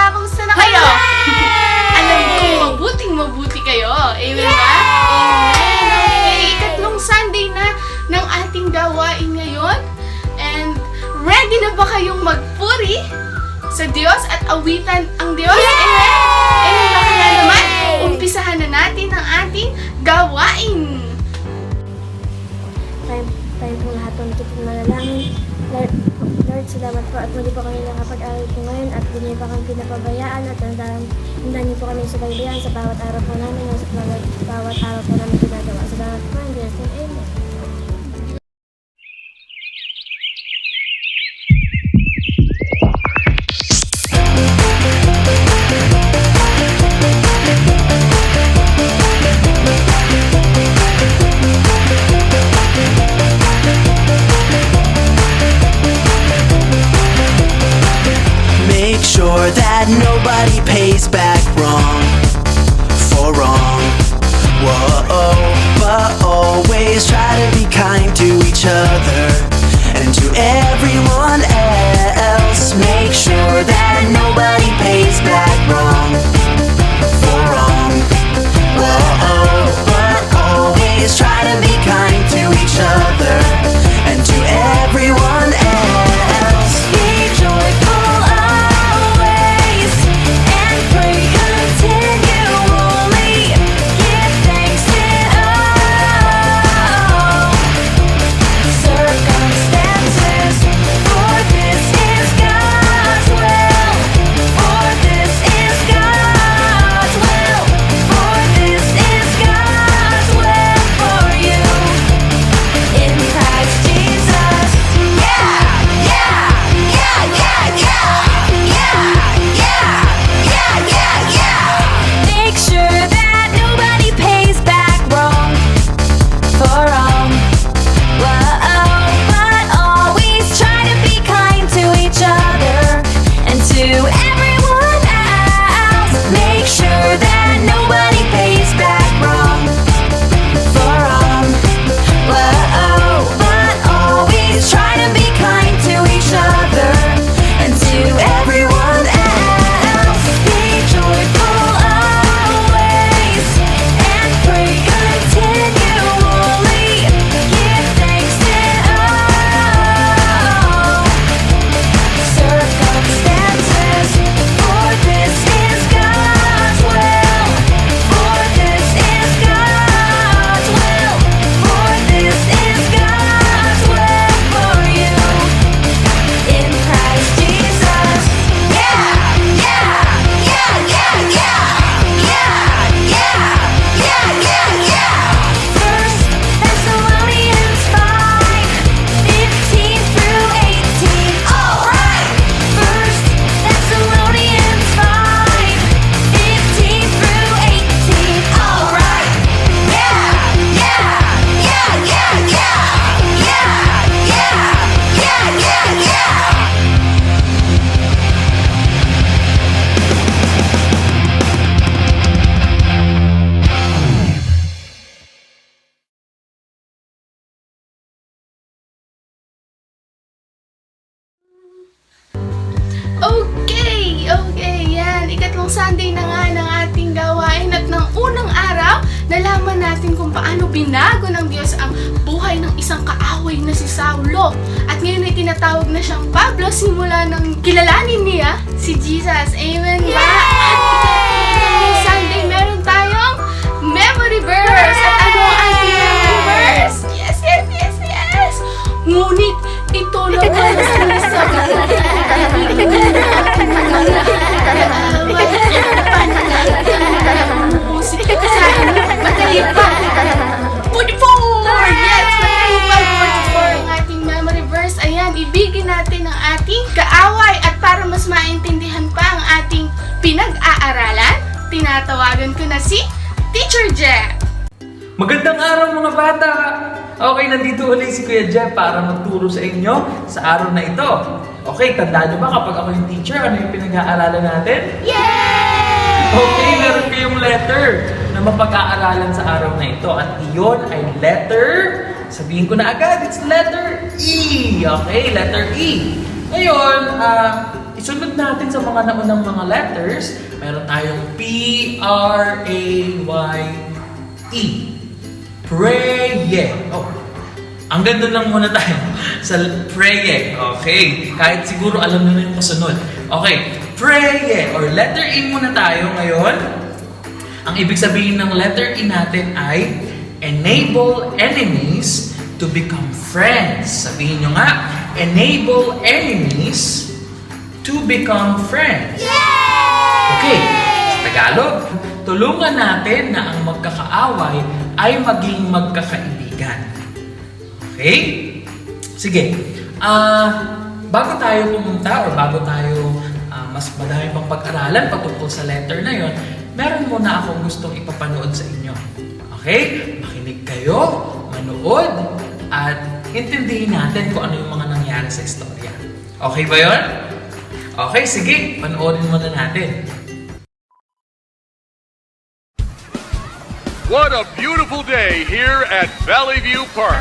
Kamusta na kayo? Alam ko, mabuting-mabuti kayo. Amen ba? Amen. Okay, ikatlong Sunday na ng ating gawain ngayon. And ready na ba kayong magpuri sa Diyos at awitan ang Diyos? Amen? Amen ba? Kaya naman, umpisahan na natin ang ating gawain. Tayo po lahat ng kitang manalangin. Lord, salamat po at muli po kami nakapag-aral po ngayon at hindi niyo pa kami pinapabayaan at hindan niyo po kami sa baybayan sa bawat araw po namin at sa bawat araw po namin ginagawa. Salamat po, in Jesus' name, amen. Make sure that nobody pays back wrong for wrong. Whoa, but always try to be kind to each other and to everyone else. Make sure that nobody pays back wrong for wrong. Whoa, but always try to be kind to each other and to everyone else. Be joyful always and pray continually. Give thanks in all circumstances, for this is God's will. For this is God's will. For this is God's will for you in Christ Jesus. Yeah, yeah, yeah, yeah, yeah, yeah, yeah, yeah, yeah, yeah. Make sure that nobody pays back wrong for wrong. Whoa, but always try to be kind to each other and to everyone else. Make sure that nobody pays back wrong for wrong. Whoa, but always try to be kind to each other and to everyone else. Be joyful always and pray continually. Give thanks in all circumstances, for this is God's will. For this is God's will. For this is God's will for you in Christ Jesus. Yeah, yeah, yeah, yeah, yeah, yeah, yeah, yeah, yeah, yeah. First Thessalonians 5:15 through 18. All right. First Thessalonians 5:15 through 18. All right. Yeah, yeah, yeah, yeah, yeah, yeah, yeah, yeah, yeah, yeah. Okay, yan. Ikatlong Sunday na nga ng ating gawain at ng unang araw, nalaman natin kung paano binago ng Diyos ang buhay ng isang kaaway na si Saulo. At ngayon ay tinatawag na siyang Pablo simula nang kilalanin niya si Jesus. Amen ba? At ikatlong Sunday, meron tayong memory verse. At ano ang ating memory verse? Yes, yes, yes, yes! Ngunit ito lang ang sinasabi ko. Musik sa matayipag 44! Yes, matayipag 44 ang ating memory verse. Ayan, ibigin natin ang ating kaaway. At para mas maintindihan pa ang ating pinag-aaralan, tinatawagan ko na si Teacher Jeff. Magandang araw mga bata! Okay, nandito ulit si Kuya Jeff para magturo sa inyo sa araw na ito. Okay, tandaan niyo ba kapag ako yung teacher, ano yung pinag-aaralan natin? Yay! Okay, meron kayong letter na mapag-aaralan sa araw na ito. At iyon ay letter, sabihin ko na agad, it's letter E. Okay, letter E. Ngayon, isunod natin sa mga naunang mga letters. Meron tayong P-R-A-Y-E. Praye. Oh, ang ganda lang muna tayo sa praye. Okay, kahit siguro alam nyo na yung kasunod. Okay, praye or letter E muna tayo ngayon. Ang ibig sabihin ng letter E natin ay enable enemies to become friends. Sabihin nyo nga, enable enemies to become friends. Okay, sa Tagalog, tulungan natin na ang magkakaaway ay maging magkakaibigan. Okay? Sige. Bago tayo pumunta or bago tayo mas madami pang pag-aralan patungkol sa letter na yon, meron muna akong gustong ipapanood sa inyo. Okay? Makinig kayo, manood, at intindihin natin kung ano yung mga nangyari sa istorya. Okay ba yon? Okay, sige. Panoorin muna natin. What a beautiful day here at Valley View Park.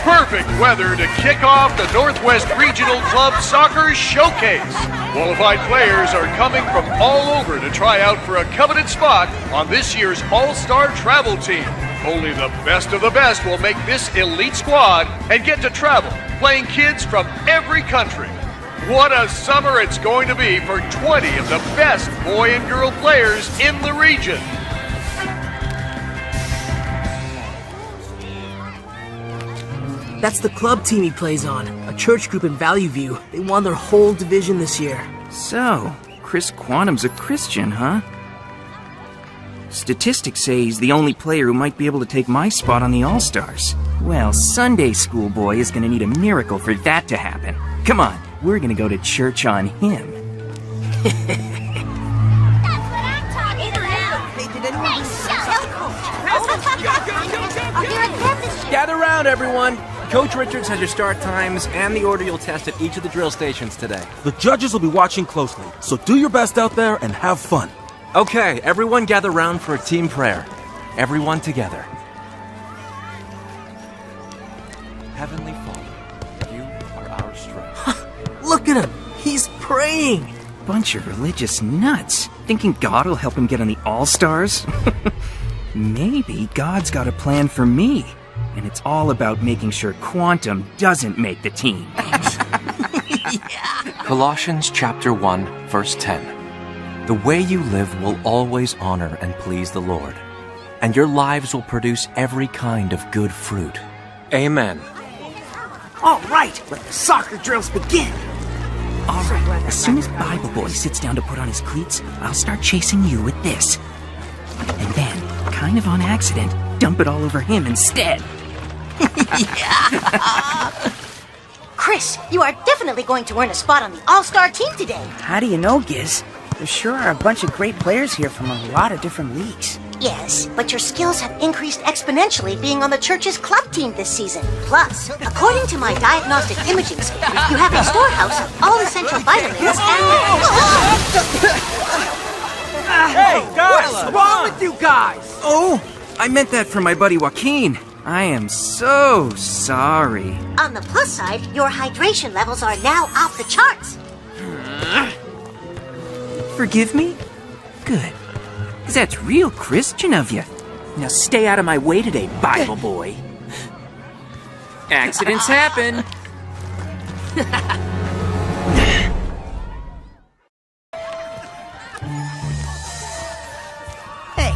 Perfect weather to kick off the Northwest Regional Club Soccer Showcase. Qualified players are coming from all over to try out for a coveted spot on this year's All-Star Travel Team. Only the best of the best will make this elite squad and get to travel, playing kids from every country. What a summer it's going to be for 20 of the best boy and girl players in the region. That's the club team he plays on, a church group in Valley View. They won their whole division this year. So, Chris Quantum's a Christian, huh? Statistics say he's the only player who might be able to take my spot on the All-Stars. Well, Sunday School Boy is gonna need a miracle for that to happen. Come on, we're gonna go to church on him. Gather round, everyone. Coach Richards has your start times and the order you'll test at each of the drill stations today. The judges will be watching closely, so do your best out there and have fun. Okay, everyone gather round for a team prayer. Everyone together. Heavenly Father, you are our strength. Look at him! He's praying! Bunch of religious nuts. Thinking God will help him get on the All-Stars? Maybe God's got a plan for me. And it's all about making sure Quantum doesn't make the team. Colossians chapter 1, verse 10. The way you live will always honor and please the Lord, and your lives will produce every kind of good fruit. Amen. All right, let the soccer drills begin! All right, as soon as Bible Boy sits down to put on his cleats, I'll start chasing you with this. And then, kind of on accident, dump it all over him instead. Chris, you are definitely going to earn a spot on the All-Star team today. How do you know, Giz? There sure are a bunch of great players here from a lot of different leagues. Yes, but your skills have increased exponentially being on the church's club team this season. Plus, according to my diagnostic imaging scan, you have a storehouse of all essential vitamins and... Hey, guys! What's wrong with you guys? Oh, I meant that for my buddy Joaquin. I am so sorry. On the plus side, your hydration levels are now off the charts. Forgive me? Good. 'Cause that's real Christian of you. Now stay out of my way today, Bible Boy. Accidents happen. Hey,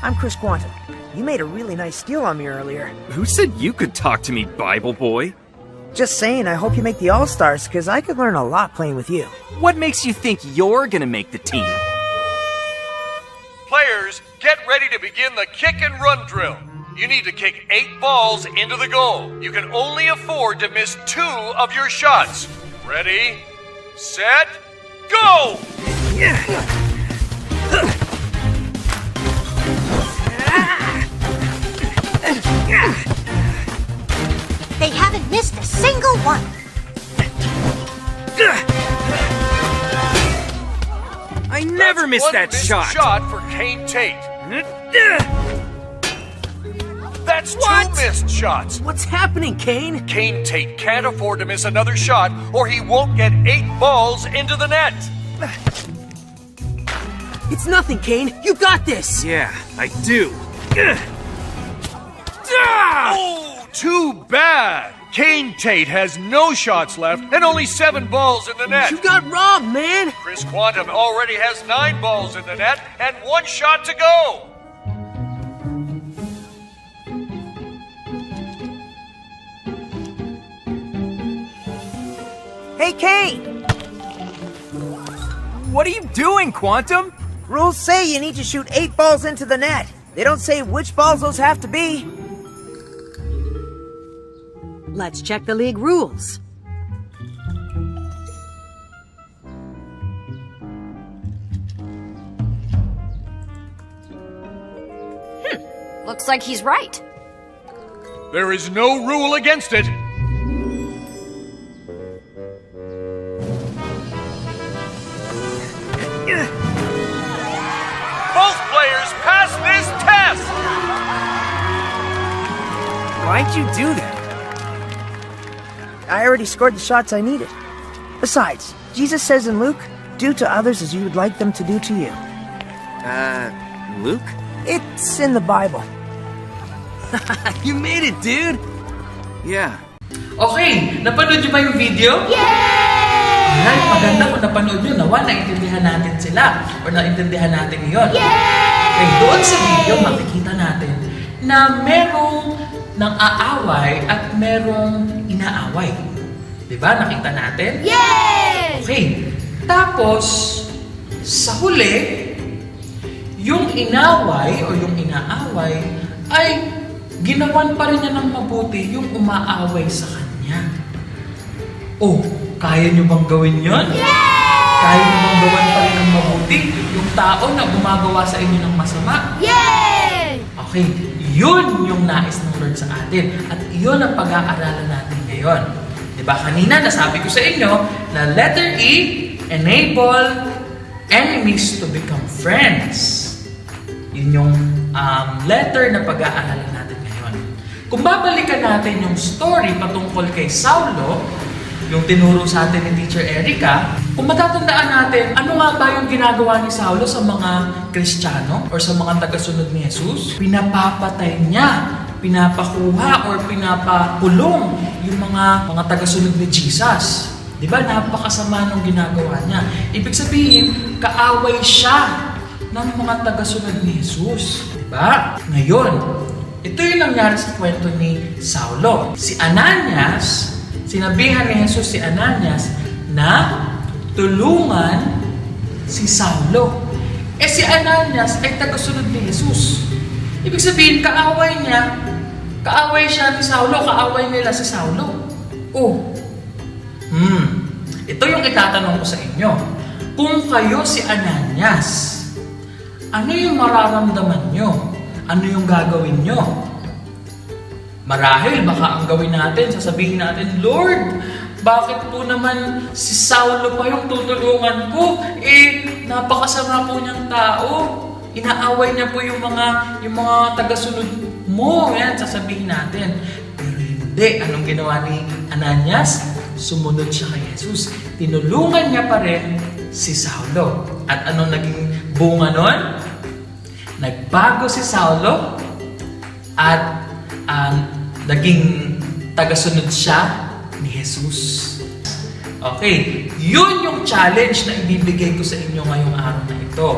I'm Chris Quantum. You made a really nice steal on me earlier. Who said you could talk to me, Bible Boy? Just saying, I hope you make the All-Stars, because I could learn a lot playing with you. What makes you think you're gonna make the team? Players, get ready to begin the kick and run drill. You need to kick 8 balls into the goal. You can only afford to miss 2 of your shots. Ready, set, go! They haven't missed a single one. I never miss that missed shot. shot for Kane Tate. That's What? 2 missed shots. What's happening, Kane? Kane Tate can't afford to miss another shot, or he won't get 8 balls into the net. It's nothing, Kane. You got this. Yeah, I do. Oh, too bad. Kane Tate has no shots left and only 7 balls in the net. You got robbed, man. Chris Quantum already has 9 balls in the net and 1 shot to go. Hey, Kane! What are you doing, Quantum? Rules say you need to shoot 8 balls into the net. They don't say which balls those have to be. Let's check the league rules. Looks like he's right. There is no rule against it. Both players pass this test. Why'd you do that? I already scored the shots I needed. Besides, Jesus says in Luke, do to others as you would like them to do to you. Luke? It's in the Bible. You made it, dude. Yeah. Okay, napanood nyo ba yung video? Yay! Alright, maganda kung napanood nyo. Nawa, naintindihan natin sila. Or naintindihan natin yun. Okay, doon sa video, makikita natin na merong nang aaway at merong inaaway. Diba? Nakita natin? Yay! Okay. Tapos, sa huli, yung inaway o yung inaaway ay ginawan pa rin niya ng mabuti yung umaaway sa kanya. Oh, kaya nyo bang gawin yun? Kaya nyo bang gawan pa rin ng mabuti yung tao na gumagawa sa inyo ng masama? Yay! Okay, yun yung nais ng Lord sa atin. At yun ang pag-aaralan natin ngayon. Diba kanina nasabi ko sa inyo na letter E, enable enemies to become friends. Yun yung letter na pag-aaralan natin ngayon. Kung babalikan natin yung story patungkol kay Saulo, yung tinuro sa atin ni Teacher Erica, kung matatandaan natin, ano nga ba yung ginagawa ni Saulo sa mga Kristiyano or sa mga tagasunod ni Jesus? Pinapapatay niya, pinapakuha or pinapakulong yung mga tagasunod ni Jesus. Diba? Napakasama nung ginagawa niya. Ibig sabihin, kaaway siya ng mga tagasunod ni Jesus. Diba? Ngayon, ito yung nangyari sa kwento ni Saulo. Si Ananias, sinabihan ni Jesus si Ananias na tulungan si Saulo. Si Ananias ay tagasunod ni Jesus. Ibig sabihin, kaaway siya ni Saulo, kaaway nila si Saulo. Ito yung itatanong ko sa inyo. Kung kayo si Ananias, ano yung mararamdaman nyo? Ano yung gagawin nyo? Marahil, baka ang gawin natin, sasabihin natin, Lord, bakit po naman si Saulo pa yung tutulungan ko? Napakasama po niyang tao. Inaaway niya po yung mga tagasunod mo. Yan, sasabihin natin. Pero hindi. Anong ginawa ni Ananias? Sumunod siya kay Jesus. Tinulungan niya pa rin si Saulo. At anong naging bunga nun? Nagbago si Saulo at naging tagasunod siya ni Jesus. Okay, yun yung challenge na ibibigay ko sa inyo ngayong araw na ito.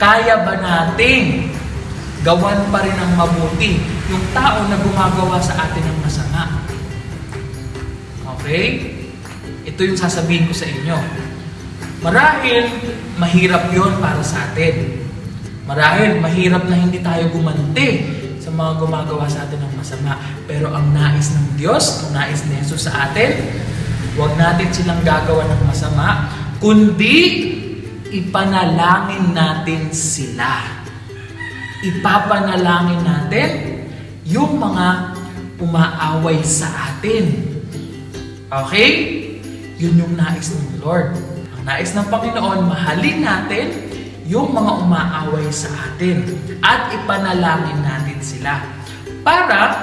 Kaya ba nating gawan pa rin ng mabuti yung tao na gumagawa sa atin ng masama? Okay? Ito yung sasabihin ko sa inyo. Marahil, mahirap yon para sa atin. Marahil, mahirap na hindi tayo gumanti sa mga gumagawa sa atin ng masama. Pero ang nais ng Diyos, ang nais ni Jesus sa atin, huwag natin silang gagawa ng masama, kundi ipanalangin natin sila. Ipapanalangin natin yung mga umaaway sa atin. Okay? Yun yung nais ng Lord. Ang nais ng Panginoon, mahalin natin yung mga umaaway sa atin at ipanalangin natin sila. para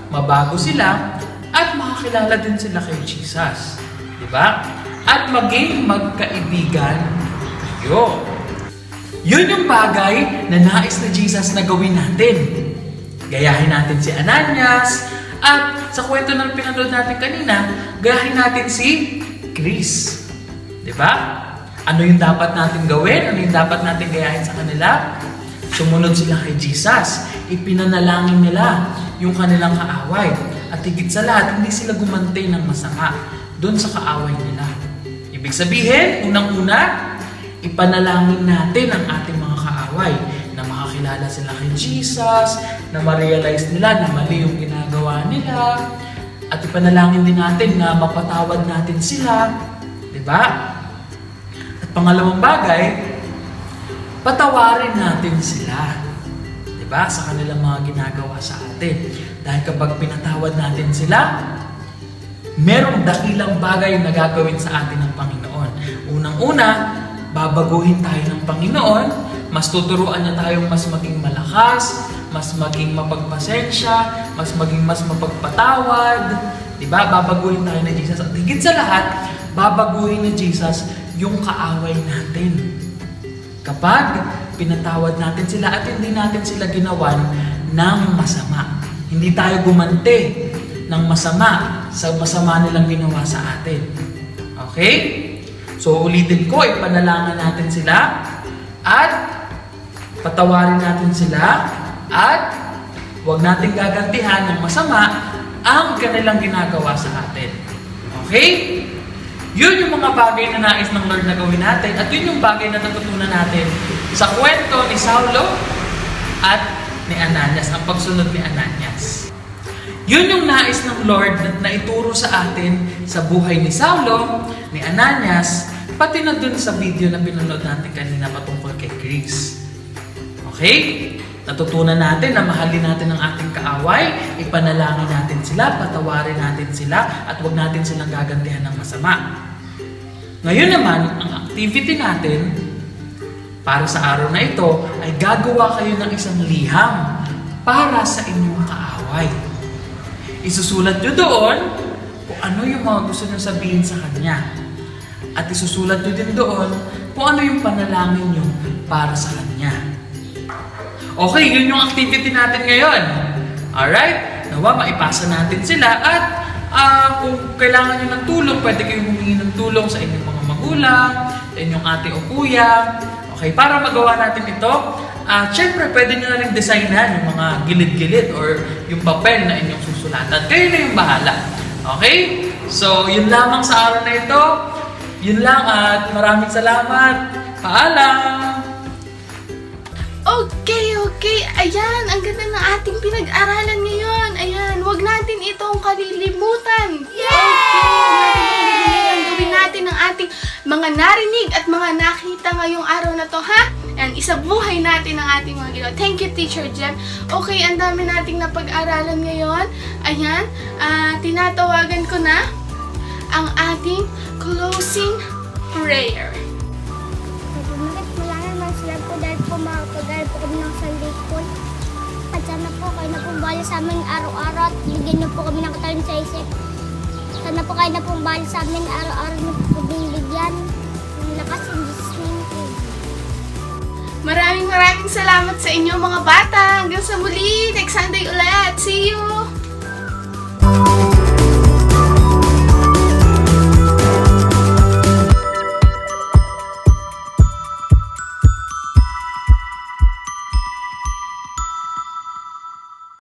mabago sila at makakilala din sila kay Jesus. Diba? At maging magkaibigan kayo. Yun yung bagay na nais na Jesus na gawin natin. Gayahin natin si Ananias at sa kwento ng pinanood natin kanina, gayahin natin si Chris. Diba? Ano yung dapat natin gawin? Ano yung dapat natin gayahin sa kanila? Sumunod sila kay Jesus. Ipinanalangin nila yung kanilang kaaway. At higit sa lahat, hindi sila gumantay ng masama doon sa kaaway nila. Ibig sabihin, unang-una, ipanalangin natin ang ating mga kaaway na makakilala sila kay Jesus, na ma-realize nila na mali yung ginagawa nila, at ipanalangin din natin na mapatawad natin sila. Diba? At pangalawang bagay, patawarin natin sila. Diba? Sa kanilang mga ginagawa sa atin. Dahil kapag pinatawad natin sila, merong dakilang bagay na gagawin sa atin ng Panginoon. Unang-una, babaguhin tayo ng Panginoon, mas tuturuan niya tayong mas maging malakas, mas maging mapagpasensya, mas maging mas mapagpatawad. Diba? Babaguhin tayo ni Jesus. At higit sa lahat, babaguhin ni Jesus yung kaaway natin. Kapag pinatawad natin sila at hindi natin sila ginawan ng masama. Hindi tayo gumante ng masama sa masama nilang ginawa sa atin. Okay? So ulitin ko, ipanalangin natin sila at patawarin natin sila at huwag natin gagantihan ng masama ang kanilang ginagawa sa atin. Okay? Yun yung mga bagay na nais ng Lord na gawin natin at yun yung bagay na natutunan natin sa kwento ni Saulo at ni Ananias, ang pagsunod ni Ananias. Yun yung nais ng Lord na ituro sa atin sa buhay ni Saulo, ni Ananias, pati na dun sa video na pinanood natin kanina patungkol kay Chris. Okay? Natutunan natin na mahalin natin ang ating kaaway, ipanalangin natin sila, patawarin natin sila, at huwag natin silang gagantihan ng masama. Ngayon naman, ang activity natin para sa araw na ito ay gagawa kayo ng isang liham para sa inyong kaaway. Isusulat nyo doon kung ano yung mga gusto nyo sabihin sa kanya. At isusulat nyo din doon kung ano yung panalangin nyo para sa kanya. Okay, yun yung activity natin ngayon. Alright? Nawa, maipasa natin sila at kung kailangan nyo ng tulong, pwede kayong humingi ng tulong sa inyong mga magulang, sa inyong ate o kuya. Okay, para magawa natin ito, syempre pwede nyo na rin designan yung mga gilid-gilid or yung papel na inyong susulatan. Kayo na yung bahala. Okay? So, yun lamang sa araw na ito. Yun lang at maraming salamat. Paalam! Okay. Ayan, ang ganda ng ating pinag-aralan ngayon. Ayan, huwag natin itong kalilimutan. Okay, gawin natin ang ating mga narinig at mga nakita ngayong araw na to, ha? And isabuhay natin ang ating mga ginawa. Thank you, Teacher Jem. Okay, ang dami nating napag-aralan ngayon. Ayan, tinatawagan ko na ang ating closing prayer. Sila po dahil po makapag-aral po kami ng Sunday School. At sana po kayo na pong bala sa amin araw-araw at bigyan niyo po kami ng katalin sa isip. Sana po kayo na pong bala sa amin araw-araw niyo po bigyan ng lakas in Jesus' name. Maraming salamat sa inyo mga bata. Hanggang sa muli, next Sunday ulit. See you!